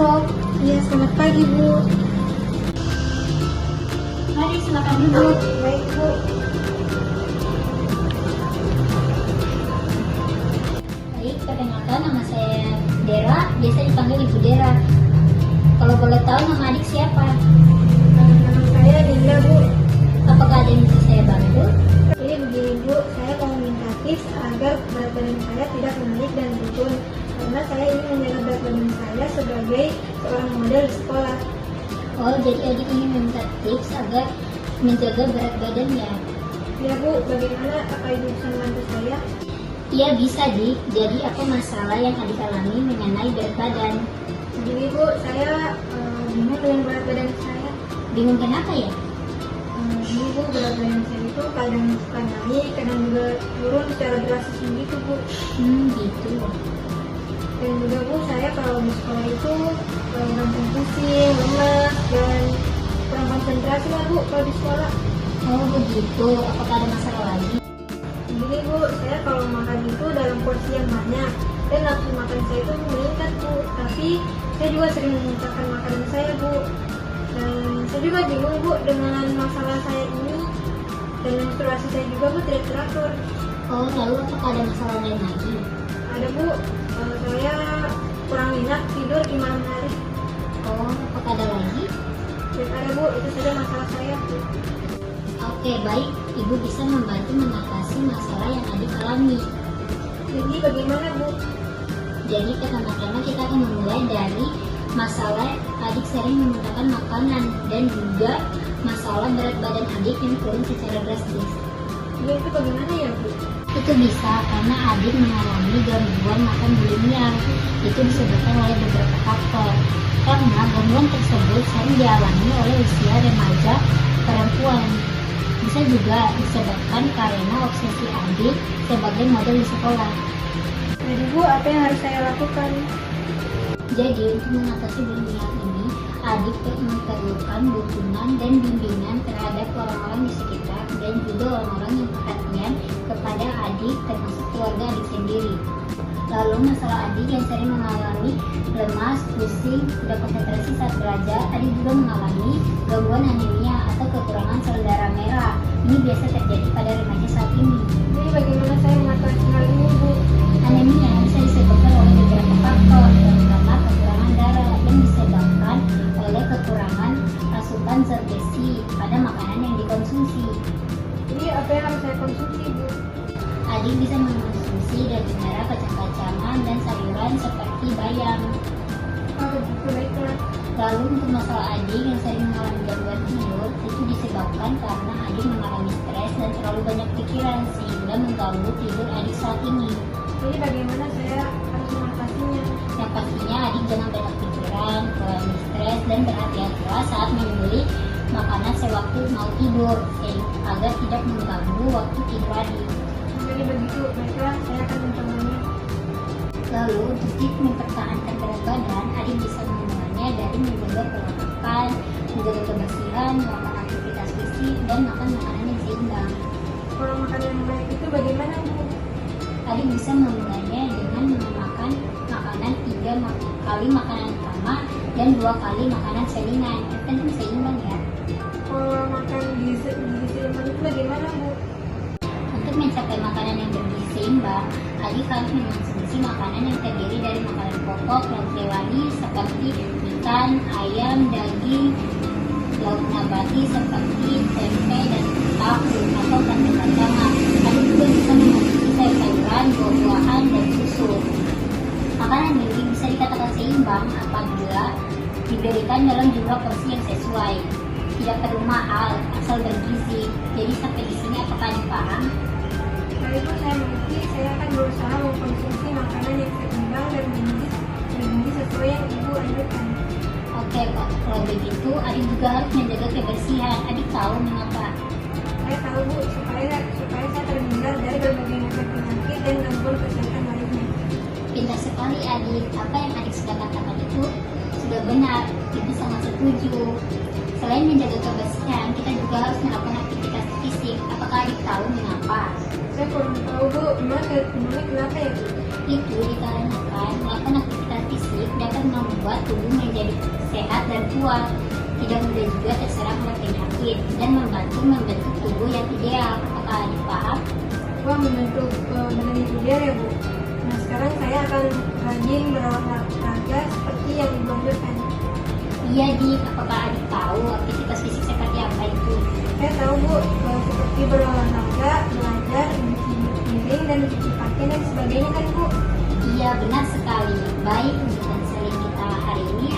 Halo. Iya, selamat pagi, Bu. Mari silakan duduk. Baik, Bu. Baik, perkenalkan nama saya Dera, biasa dipanggil Ibu Dera. Kalau boleh tahu nama adik siapa? Nama saya Dinda, Bu. Apakah ada yang bisa saya bantu? Jadi begini, Bu, saya mau minta tips agar berat badan saya tidak naik dan turun. Karena saya ingin menjaga berat badan saya sebagai seorang model di sekolah. Oh, jadi adik ingin meminta tips agar menjaga berat badan ya? Ya, Bu, bagaimana? Apa Ibu bisa membantu saya? Iya bisa, Dik. Jadi apa masalah yang adik alami mengenai berat badan? Begini, Bu, saya bingung dengan berat badan saya. Bingung kenapa ya? Ini, Bu, berat badan saya itu kadang suka naik, kadang juga turun secara drastis gitu, Bu. Gitu. Dan juga, Bu, saya kalau di sekolah itu gampang pusing, lemas, dan kurang konsentrasi lah, Bu, kalau di sekolah. Oh begitu. Apakah ada masalah lagi? Jadi, Bu, saya kalau makan itu dalam porsi yang banyak dan nafsu makan saya itu meningkat, Bu. Tapi saya juga sering memuntahkan makanan saya, Bu. Dan saya juga bingung, Bu, dengan masalah saya ini. Dan menstruasi saya juga, Bu, tidak teratur. Oh, lalu apakah ada masalah lain lagi? Ada, Bu, saya kurang enak tidur di malam hari. Oh, apakah ada lagi? Dan ada, Bu, itu saja masalah saya, Bu. Oke, baik. Ibu bisa membantu mengatasi masalah yang adik alami. Jadi bagaimana, Bu? Jadi pertama-tama kita akan memulai dari masalah adik sering memuntahkan makanan dan juga masalah berat badan adik yang turun secara drastis. Ya, itu bagaimana ya, Bu? Itu bisa karena adik mengalami gangguan makan bulimia. Itu disebabkan oleh beberapa faktor. Karena gangguan tersebut sering dialami oleh usia remaja perempuan. Bisa juga disebabkan karena obsesi adik sebagai model di sekolah. Jadi, Bu, apa yang harus saya lakukan? Jadi untuk mengatasi bulimia ini, adik memerlukan dukungan dan bimbingan terhadap orang-orang di sekitar dan juga orang-orang yang perhatian kepada adik termasuk keluarga adik sendiri. Lalu masalah adik yang sering mengalami lemas, pusing, tidak konsentrasi saat belajar, adik juga mengalami gangguan anemia atau kekurangan sel darah merah. Ini biasa terjadi pada remaja saat ini. Jadi bagaimana saya mengatasi hal ini, Bu? Anemia bisa disebabkan oleh beberapa faktor, terutama kekurangan darah yang disebabkan oleh kekurangan asupan zat besi pada makanan yang dikonsumsi. Jadi apa yang harus saya konsumsi, Bu? Adik bisa mengkonsumsi daging merah, kacang-kacangan, dan sayuran seperti bayam. Oh, begitu, baiklah. Lalu untuk masalah adik yang sering mengalami gangguan tidur, itu disebabkan karena adik mengalami stres dan terlalu banyak pikiran sehingga mengganggu tidur adik saat ini. Jadi bagaimana saya harus mengatasinya? Yang pastinya adik jangan banyak pikiran, mengalami stres, dan berhati-hatilah saat membeli makanan sewaktu mau tidur agar tidak mengganggu waktu tidur adik. Jadi begitu, baiklah, saya akan mencobanya. Lalu untuk tips mempertahankan berat badan, adik bisa memulainya dari menjaga pola makan, menjaga kebersihan, melakukan aktivitas fisik, dan makan makanan yang seimbang. Pola makan yang baik itu bagaimana, Bu? Adik bisa memulainya dengan memakan makanan 3 kali makanan utama dan 2 kali makanan selingan. Yang penting seimbang ya. Pola makan gizi seimbang itu bagaimana, Bu? Untuk mencapai makanan yang bergizi seimbang, adik harus mengonsumsi makanan yang terdiri dari makanan pokok dan hewani seperti ikan, ayam, daging, lauk nabati seperti tempe dan tahu atau kacang-kacangan. Adik juga bisa mengonsumsi sayur-sayuran, buah-buahan, dan susu. Makanan ini bisa dikatakan seimbang apabila diberikan dalam jumlah porsi yang sesuai. Tidak perlu mahal, asal bergizi. Jadi sampai di sini apakah adik paham? Kalau itu saya mengerti, saya akan berusaha mengkonsumsi makanan yang seimbang dan bergizi sesuai yang Ibu anjurkan. Oke Pak, kalau begitu adik juga harus menjaga kebersihan. Adik tahu mengapa? Saya tahu, Bu, supaya saya terhindar dari berbagai macam penyakit dan gangguan kesehatan lainnya. Pintar sekali adik. Apa yang adik sudah katakan itu sudah benar. Ibu sangat setuju. Selain menjaga kebersihan, kita juga harus melakukan aktivitas fisik. Apakah adik tahu mengapa? Saya kurang tahu, Bu. Emang kenapa ya, Bu? Itu dikarenakan melakukan aktivitas fisik dapat membuat tubuh menjadi sehat dan kuat, tidak mudah juga terserang oleh penyakit, dan membantu membentuk tubuh yang ideal. Apakah adik paham? Wah, membentuk badan yang ideal ya Bu. Nah, sekarang saya akan rajin berolahraga seperti yang Ibu anjurkan. Iya Dik, apakah adik tahu aktivitas fisik seperti apa itu? Saya tahu Bu, seperti berolahraga, belajar, mencuci piring, dan mencuci pakaian dan sebagainya kan Bu. Iya benar sekali. Baik, untuk konseling kita hari ini